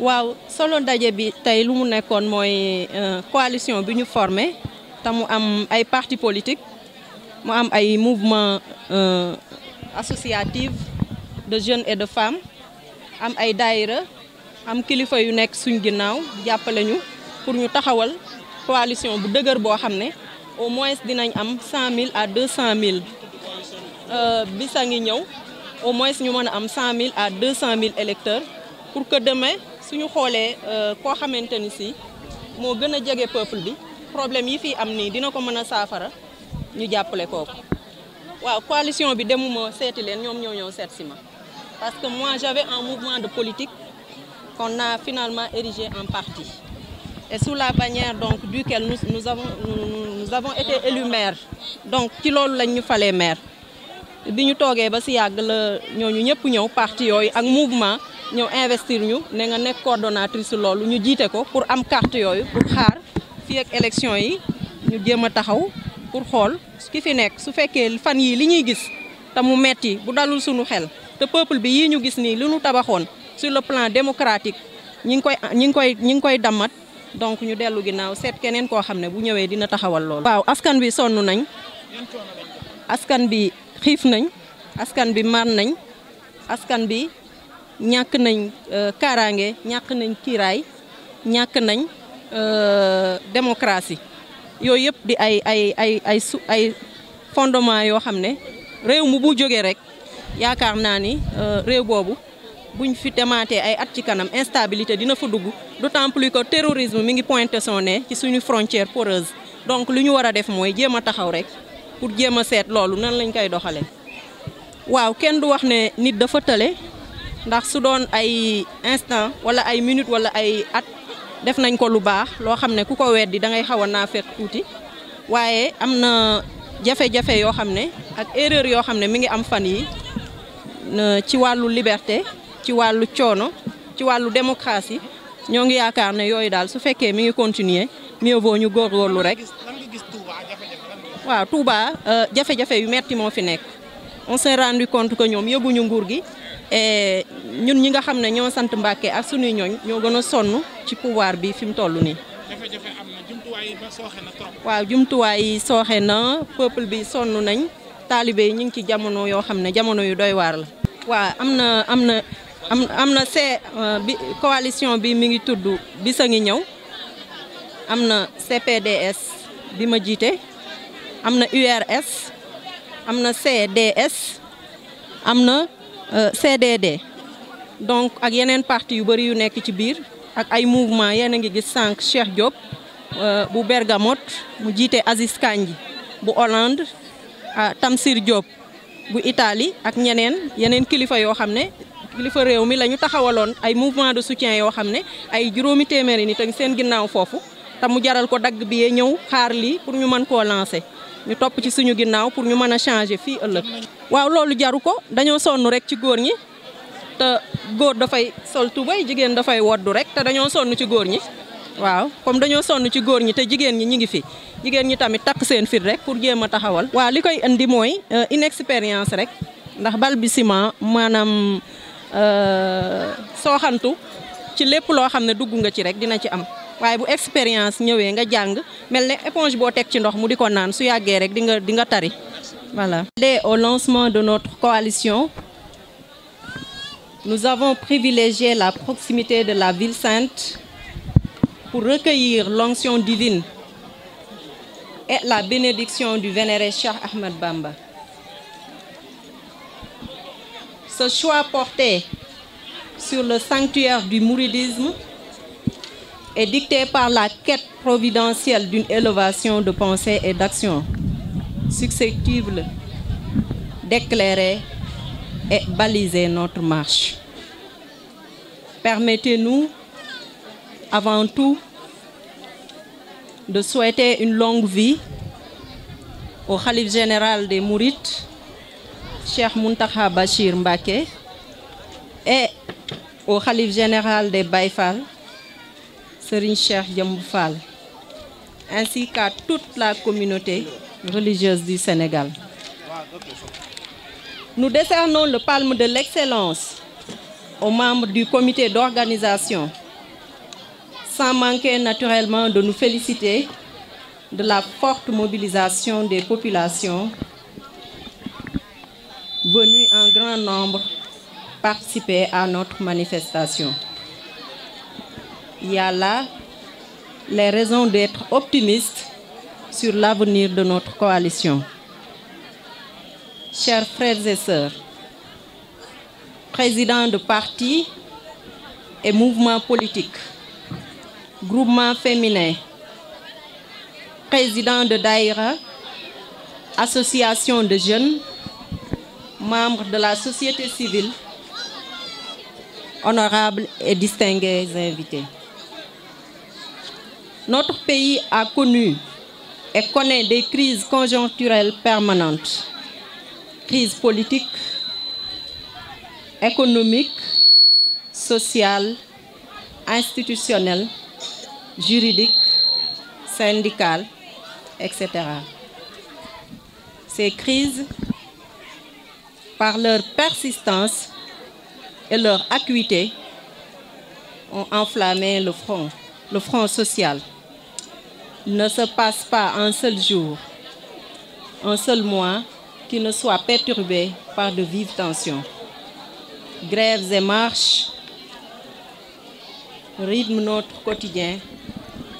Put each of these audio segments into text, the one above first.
waaw solo ndaje bi tey lu mu nekkoon mooy coalition bi ñu formé te mu am ay partis politiques mu am ay mouvement associatif de jeunes et de femmes am ay daayira am kilifa yu nekk suñ ginnaaw jàppale ñu pour ñu taxawal coalition bu dëgër boo xam ne au moins dinañ am 100 000 à 200 000 bisa ngi ñëw au moins ñu mën a am 100 000 à 200 000 électeurs pour que demain suñu xoolee koo xamante ni si moo gën a jege peuple bi problème yi fii am nii dina ko mën a saafara ñu jàppale kooku. waaw coalition bi demuma seeti leen ñoom ñoo ñëw seet si ma parce que moi j'avais un mouvement de politique qu'on a finalement érigé en parti et sous la bannière donc duquel nous avons été élus maire donc ci loolu lañ ñu falee maire bi ñu toogee ba si yàgg la ñooñu ñëpp ñëw parti yooyu ak mouvement ñëw investir ñu ne nga nekk coordonnatrice loolu ñu jiite ko pour am carte yooyu pour xaar fii ak élection yi ñu jéem a taxaw pour xool ki fi nekk su fekkee fan yii li ñuy gis te mu metti bu dalul suñu xel te peuple bi yii ñu gis nii li ñu tabaxoon sur le plan démocratique ñi ngi koy dammat donc ñu dellu ginnaaw seet keneen koo xam ne bu ñëwee dina taxawal loolu. waaw askan bi sonn nañ askan bi xiif nañ askan bi mar nañ askan bi ñàkk nañ kaaraange ñàkk nañ kiiraay ñàkk nañ démocratie yooyu yëpp di ay fondement yoo xam ne réew mu bu jógee rek yaakaar naa ni réew boobu buñ fi demaatee ay at ci kanam instabilité dina fa dugg d'autant plus que terrorisme mi ngi pointé son nez ci suñu frontière poreuse donc li ñu war a def mooy jéem a taxaw rek pour jéem a seet loolu nan lañ koy doxalee. waaw kenn du wax ne nit dafa tële ndax su doon ay instant wala ay minute wala ay at def nañ ko lu baax loo xam ne ku ko weddi da ngay xaw a naafeq tuuti waaye am na jafe-jafe yoo xam ne ak erreur yoo xam ne mi ngi am fan yi ci wàllu liberté ci wàllu coono ci wàllu démocratie ñoo ngi yaakaar ne yooyu daal su fekkee mi ngi continuer mieux vaut ñu góorgóorlu rek. waaw Touba jafe-jafe yu metti moo fi nekk on s'est rendu compte que ñoom yëguñu nguur gi et ñun ñi nga xam ne ñoo sant Mbàkke ak suñuy ñooñ ñoo gën a sonn ci pouvoir bi fi mu toll nii. jafe-jafe am na jumtuwaay yi ba sooxe na trop. waaw jumtuwaay yi sooxe na peuple bi sonn nañ taalibe yi ñu ngi ci jamono yoo xam ne jamono yu doy waar la. waaw am na bi coalition bi mi ngi tudd bisa ngi ñëw am na CPDS bi ma jiite am na URS am na CDS am na CDD donc ak yeneen parti yu bari yu nekk ci biir ak ay mouvement yéen a ngi gis sànq Cheikh Diop bu Bergamote mu jiite Aziz Kandji bu Hollande Tamsir Diop bu Italie ak yeneen kilifa yoo xam ne kilifa réew mi la ñu taxawaloon ay mouvement de soutien yoo xam ne ay juróomi téeméeri nit ak seen ginnaaw foofu te mu jaral ko dagg bi ñëw xaar lii pour ñu mën koo lancer ñu topp ci suñu ginnaaw pour ñu mën a changer fii ëllëg. waaw loolu jaru ko dañoo sonn rek ci góor ñi te góor dafay sol tubay jigéen dafay woddu rek te dañoo sonn ci góor ñi waaw comme dañoo sonn ci góor ñi te jigéen ñi ngi fi jigéen ñi tamit takk seen fit rek pour jéem a taxawal. waaw li koy indi mooy inexpérience rek ndax balbutiement maanaam sooxantu ci lépp loo xam ne dugg nga ci rek dina ci am. waaye bu expérience ñëwee nga jàng mel ne éponge boo teg ci ndox mu di ko naan su yàggee rek di nga tari voilà. Dès au lancement de notre coalition, nous avons privilégié la proximité de la ville sainte pour recueillir l'onction divine et la bénédiction du vénéré Cheikh Ahmed Bamba. Ce choix porté sur le sanctuaire du mouridisme est dicté par la quête providentielle d'une élévation de pensée et d'action susceptible d'éclairer et baliser notre marche. Permettez-nous, avant tout, de souhaiter une longue vie au Khalife général des Mourides, Cheikh Mountakha Bachir Mbacké, et au Khalife général des Baye Fall, Serigne Cheikh Jëmb Fall, ainsi qu'à toute la communauté religieuse du Sénégal. Nous décernons le palme de l'excellence aux membres du comité d'organisation sans manquer naturellement de nous féliciter de la forte mobilisation des populations venues en grand nombre participer à notre manifestation. Il y a là les raisons d'être optimistes sur l'avenir de notre coalition. Chers frères et sœurs, présidents de partis et mouvements politiques, groupements féminins, présidents de daïra, associations de jeunes, membres de la société civile, honorables et distingués invités. Notre pays a connu et connaît des crises conjoncturelles permanentes. Crise politique, économique, sociale, institutionnelle, juridique, syndicale, etc. Ces crises, par leur persistance et leur acuité, ont enflammé le front social. Il ne se passe pas un seul jour, un seul mois qui ne soit perturbé par de vives tensions. Grèves et marches rythment notre quotidien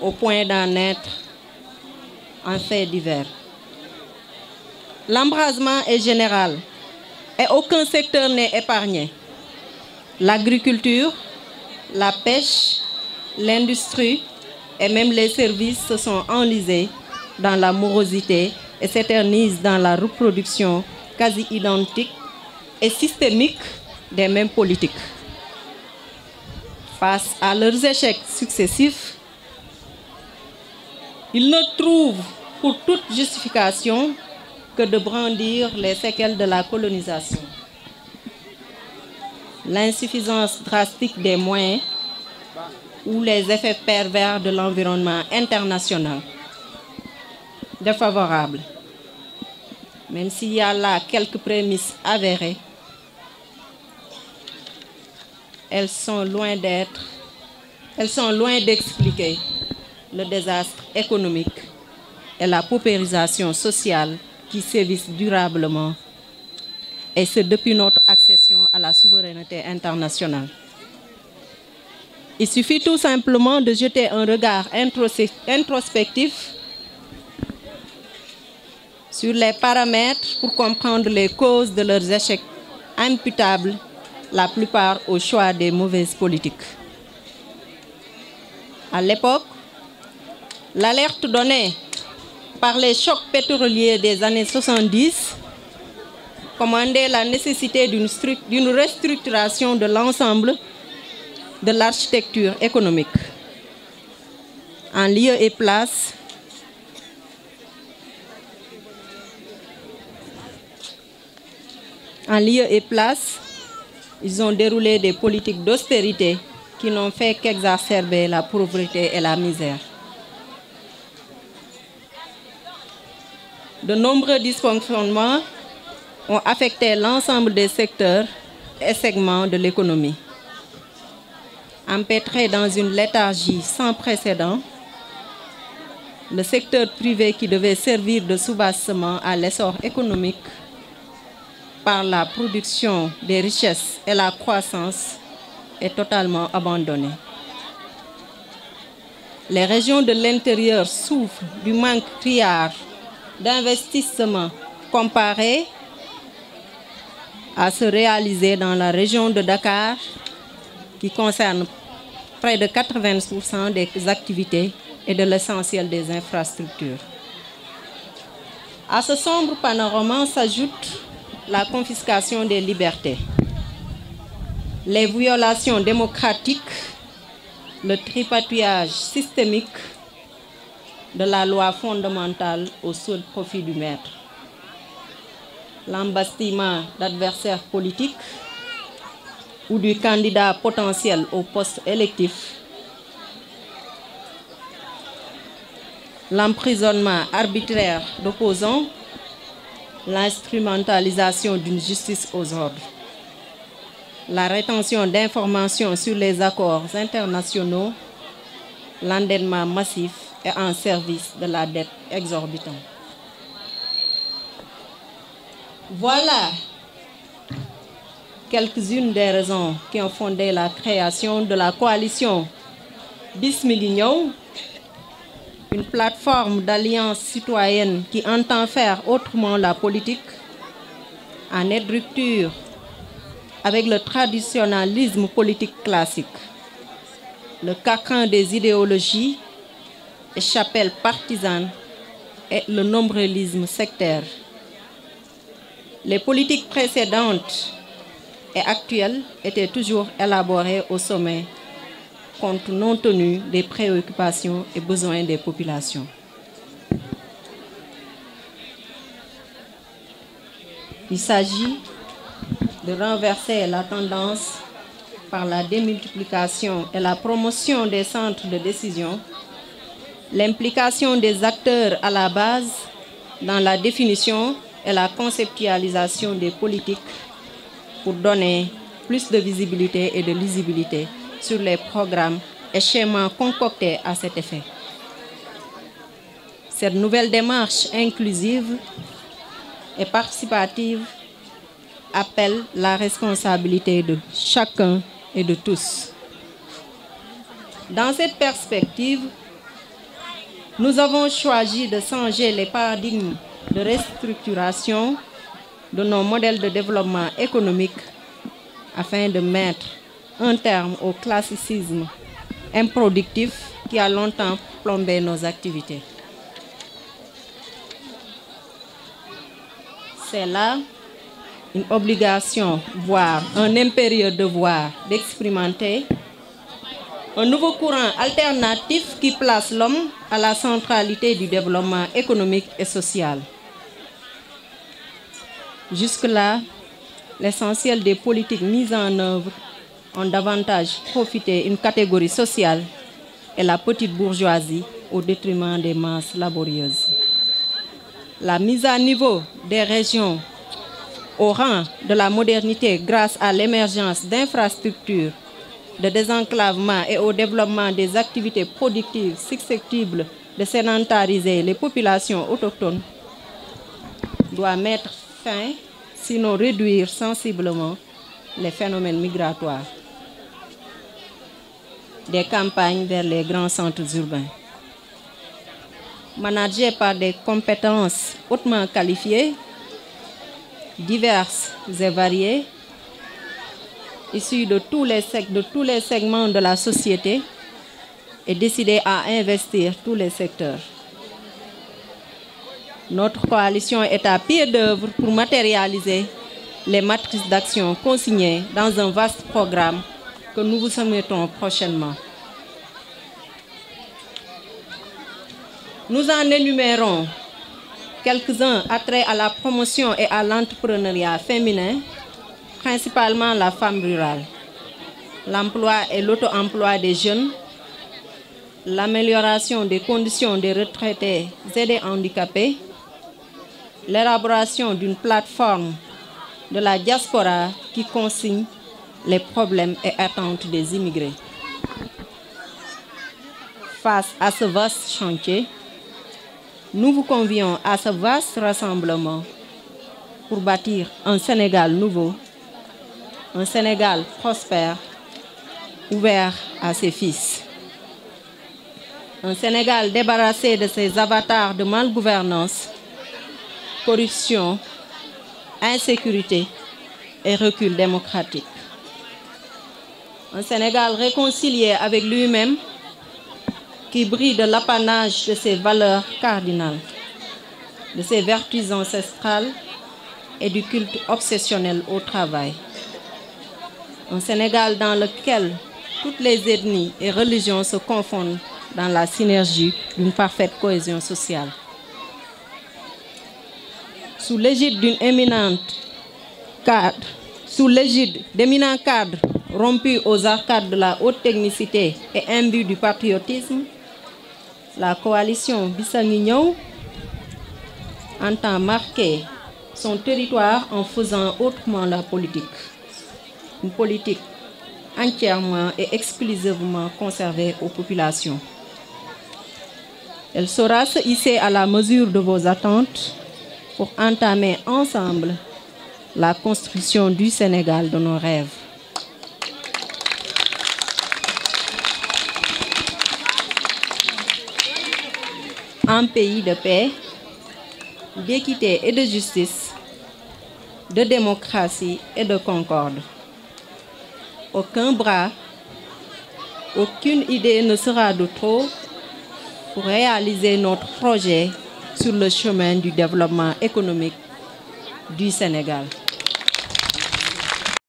au point d'en être un fait divers. L'embrasement est général et aucun secteur n'est épargné. L'agriculture, la pêche, l'industrie et même les services se sont enlisés dans la morosité et s'éternisent dans la reproduction quasi identique et systémique des mêmes politiques. Face à leurs échecs successifs, ils ne trouvent pour toute justification que de brandir les séquelles de la colonisation. L'insuffisance drastique des moyens ou les effets pervers de l'environnement international défavorable. Même s'il y a là quelques prémices avérées, elles sont loin d'expliquer le désastre économique et la paupérisation sociale qui sévissent durablement, et ce depuis notre accession à la souveraineté internationale. Il suffit tout simplement de jeter un regard introspectif sur les paramètres pour comprendre les causes de leurs échecs imputables, la plupart au choix des mauvaises politiques. À l'époque, l'alerte donnée par les chocs pétroliers des années 70 commandait la nécessité d'une restructuration de l'ensemble de l'architecture économique. En lieu et place ils ont déroulé des politiques d'austérité qui n'ont fait qu'exacerber la pauvreté et la misère. De nombreux dysfonctionnements ont affecté l'ensemble des secteurs et segments de l'économie. Empêtré dans une léthargie sans précédent, le secteur privé qui devait servir de soubassement à l'essor économique par la production des richesses et la croissance est totalement abandonné. Les régions de l'intérieur souffrent du manque criard d'investissement comparé à se réaliser dans la région de Dakar, qui concerne près de 80% des activités et de l'essentiel des infrastructures. À ce sombre panorama s'ajoute la confiscation des libertés, les violations démocratiques, le tripatouillage systémique de la loi fondamentale au seul profit du maître, l'embastillement d'adversaires politiques ou du candidat potentiel au poste électif, l'emprisonnement arbitraire d'opposants, l'instrumentalisation d'une justice aux ordres, la rétention d'informations sur les accords internationaux l'endettement massif et en service de la dette exorbitante. Voilà quelques-unes des raisons qui ont fondé la création de la coalition Bismili Ñëw, une plateforme d'alliance citoyenne qui entend faire autrement la politique en nette rupture avec le traditionnalisme politique classique, le carcan des idéologies et chapelles partisanes et le nombrilisme sectaire. Les politiques précédentes et actuelles étaient toujours élaborées au sommet, compte non tenu des préoccupations et besoins des populations. Il s'agit de renverser la tendance par la démultiplication et la promotion des centres de décision, l'implication des acteurs à la base dans la définition et la conceptualisation des politiques pour donner plus de visibilité et de lisibilité sur les programmes et schémas concoctés à cet effet. Cette nouvelle démarche inclusive et participative appelle la responsabilité de chacun et de tous. Dans cette perspective, nous avons choisi de changer les paradigmes de restructuration de nos modèles de développement économique afin de mettre un terme au classicisme improductif qui a longtemps plombé nos activités. C'est là une obligation, voire un impérieux devoir d'expérimenter un nouveau courant alternatif qui place l'homme à la centralité du développement économique et social. Jusque-là, l'essentiel des politiques mises en œuvre ont davantage profité une catégorie sociale et la petite bourgeoisie au détriment des masses laborieuses. La mise à niveau des régions au rang de la modernité grâce à l'émergence d'infrastructures de désenclavement et au développement des activités productives susceptibles de sédentariser les populations autochtones doit mettre fin, sinon réduire sensiblement les phénomènes migratoires des campagnes vers les grands centres urbains. Managés par des compétences hautement qualifiées, diverses et variées, issus de tous les segments de la société et décidés à investir tous les secteurs. Notre coalition est à pied d'œuvre pour matérialiser les matrices d'action consignées dans un vaste programme que nous vous soumettons prochainement. Nous en énumérons quelques-uns attraits à la promotion et à l'entrepreneuriat féminin, principalement la femme rurale, l'emploi et l'auto-emploi des jeunes, l'amélioration des conditions des retraités et des handicapés, l'élaboration d'une plateforme de la diaspora qui consigne les problèmes et attentes des immigrés. Face à ce vaste chantier, nous vous convions à ce vaste rassemblement pour bâtir un Sénégal nouveau, un Sénégal prospère, ouvert à ses fils. Un Sénégal débarrassé de ses avatars de malgouvernance, corruption, insécurité et recul démocratique. Un Sénégal réconcilié avec lui-même qui brille de l'apanage de ses valeurs cardinales, de ses vertus ancestrales et du culte obsessionnel au travail. Un Sénégal dans lequel toutes les ethnies et religions se confondent dans la synergie d'une parfaite cohésion sociale. Sous l'égide d'éminents cadres rompus aux arcades de la haute technicité et imbus du patriotisme, la coalition Bismili Ñëw entend marquer son territoire en faisant autrement la politique. Une politique entièrement et exclusivement conservée aux populations, Elle saura se hisser à la mesure de vos attentes pour entamer ensemble la construction du Sénégal de nos rêves. Un pays de paix, d'équité et de justice, de démocratie et de concorde. Aucun bras, aucune idée ne sera de trop pour réaliser notre projet sur le chemin du développement économique du Sénégal.